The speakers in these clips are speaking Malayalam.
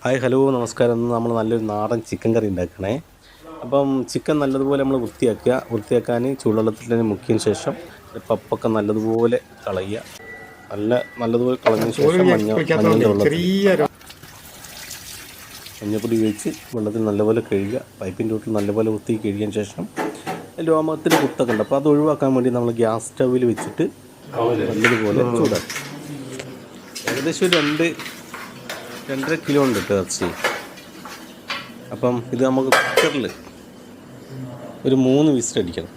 ഹായ് ഹലോ നമസ്കാരം. ഇന്ന് നമ്മൾ നല്ലൊരു നാടൻ ചിക്കൻ കറി ഉണ്ടാക്കണേ. അപ്പം ചിക്കൻ നല്ലതുപോലെ നമ്മൾ വൃത്തിയാക്കാൻ ചൂടുവെള്ളത്തിൽ തന്നെ മുക്കിയതിന് ശേഷം പപ്പൊക്കെ നല്ലതുപോലെ കളയുക. നല്ലതുപോലെ കളഞ്ഞതിന് ശേഷം മഞ്ഞപ്പൊടി ഉപയോഗിച്ച് വെള്ളത്തിൽ നല്ലപോലെ കഴുകുക. പൈപ്പിൻ്റെ തൊട്ടിൽ നല്ലപോലെ വൃത്തി കഴുകിയതിന് ശേഷം രോമത്തിന് കുത്തൊക്കെ ഉണ്ട്, അപ്പോൾ അത് ഒഴിവാക്കാൻ വേണ്ടി നമ്മൾ ഗ്യാസ് സ്റ്റൗവിൽ വെച്ചിട്ട് നല്ലതുപോലെ ചൂടാക്കും. ഏകദേശം ഒരു 2-2.5 കിലോ ഉണ്ട് ഇറച്ചി. അപ്പം ഇത് നമുക്ക് കുക്കറിൽ ഒരു 3 വിസിലടിക്കണം.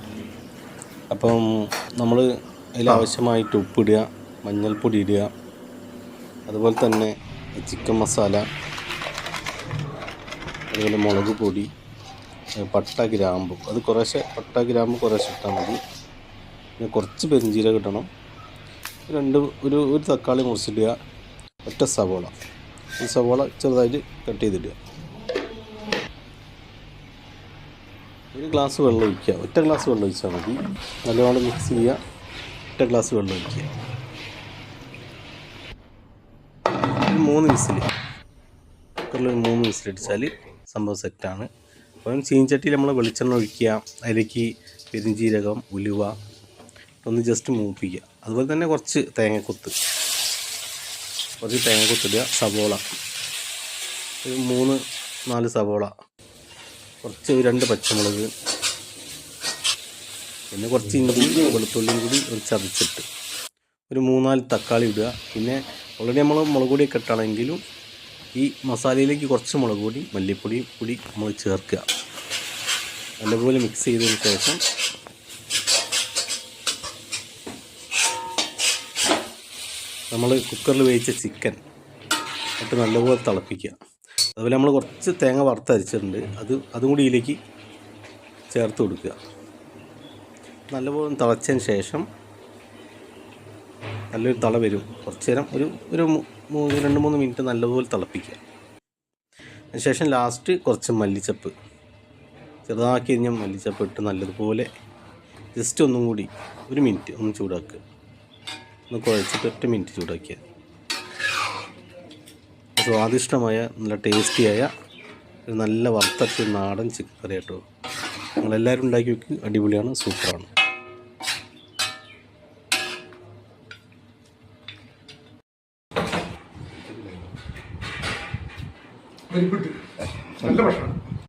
അപ്പം നമ്മൾ അതിലാവശ്യമായിട്ട് ഉപ്പിടുക, മഞ്ഞൾപ്പൊടി ഇടുക, അതുപോലെ തന്നെ ചിക്കൻ മസാല, അതുപോലെ മുളക് പൊടി, പട്ട ഗ്രാമ്പു, അത് കുറേശ്ശെ പട്ട ഗ്രാമ്പു കുറേശ്ശെ ഇട്ടാൽ മതി. പിന്നെ കുറച്ച് പെരിഞ്ചീരകം ഇടണം. ഒരു തക്കാളി മുറിച്ചിടുക, ഒറ്റ സവോള, ഈ സവോള ചെറുതായിട്ട് കട്ട് ചെയ്തിടുക. 1 ഗ്ലാസ് വെള്ളം ഒഴിക്കുക. ഒറ്റ ഗ്ലാസ് വെള്ളം ഒഴിച്ചാൽ മതി. നല്ലവണ്ണം മിക്സ് ചെയ്യുക. ഒറ്റ ഗ്ലാസ് വെള്ളം ഒഴിക്കുക. 3 വിസിൽ, കുക്കറിൽ 3 വിസിലടിച്ചാൽ സംഭവം സെറ്റാണ്. അപ്പം ചീനച്ചട്ടിയിൽ നമ്മൾ വെളിച്ചെണ്ണ ഒഴിക്കുക. അതിലേക്ക് പെരിഞ്ചീരകം, ഉലുവ ഒന്ന് ജസ്റ്റ് മൂപ്പിക്കുക. അതുപോലെ തന്നെ കുറച്ച് തേങ്ങക്കൊത്തിടുക. സവോള ഒരു 3-4 സവോള, കുറച്ച് 2 പച്ചമുളക്, പിന്നെ കുറച്ച് ഇഞ്ചി വെളുത്തുള്ളിയും കൂടി ഒരു ചതച്ചിട്ട് ഒരു 3-4 തക്കാളി ഇടുക. പിന്നെ ഓൾറെഡി നമ്മൾ മുളക് പൊടിയൊക്കെ ഇട്ടാണെങ്കിലും ഈ മസാലയിലേക്ക് കുറച്ച് മുളക് പൊടി, മല്ലിപ്പൊടിയും കൂടി നമ്മൾ ചേർക്കുക. നല്ലപോലെ മിക്സ് ചെയ്തതിന് ശേഷം നമ്മൾ കുക്കറിൽ വേവിച്ച ചിക്കൻ ഇട്ട് നല്ലപോലെ തിളപ്പിക്കുക. അതുപോലെ നമ്മൾ കുറച്ച് തേങ്ങ വറുത്തരച്ചിട്ടുണ്ട്, അതും കൂടി ഇതിലേക്ക് ചേർത്ത് കൊടുക്കുക. നല്ലപോലെ തിളച്ചതിന് ശേഷം നല്ലൊരു തിള വരും. കുറച്ച് നേരം ഒരു 2-3 മിനിറ്റ് നല്ലപോലെ തിളപ്പിക്കുക. അതിനുശേഷം ലാസ്റ്റ് കുറച്ച് മല്ലിച്ചപ്പ്, ചെറുതാക്കി കഴിഞ്ഞാൽ മല്ലിച്ചപ്പ് ഇട്ട് നല്ലതുപോലെ ജസ്റ്റ് ഒന്നും കൂടി 1 മിനിറ്റ് ഒന്ന് ചൂടാക്കുക. ഒന്ന് കുഴച്ചിട്ട് 1 മിനിറ്റ് ചൂടാക്കിയ സ്വാദിഷ്ടമായ നല്ല ടേസ്റ്റിയായ ഒരു നല്ല വറുത്തരച്ച നാടൻ ചിക്കൻ കറി കേട്ടോ. നിങ്ങളെല്ലാവരും ഉണ്ടാക്കി വെക്ക്. അടിപൊളിയാണ്, സൂപ്പറാണ്. നല്ല ഭക്ഷണം.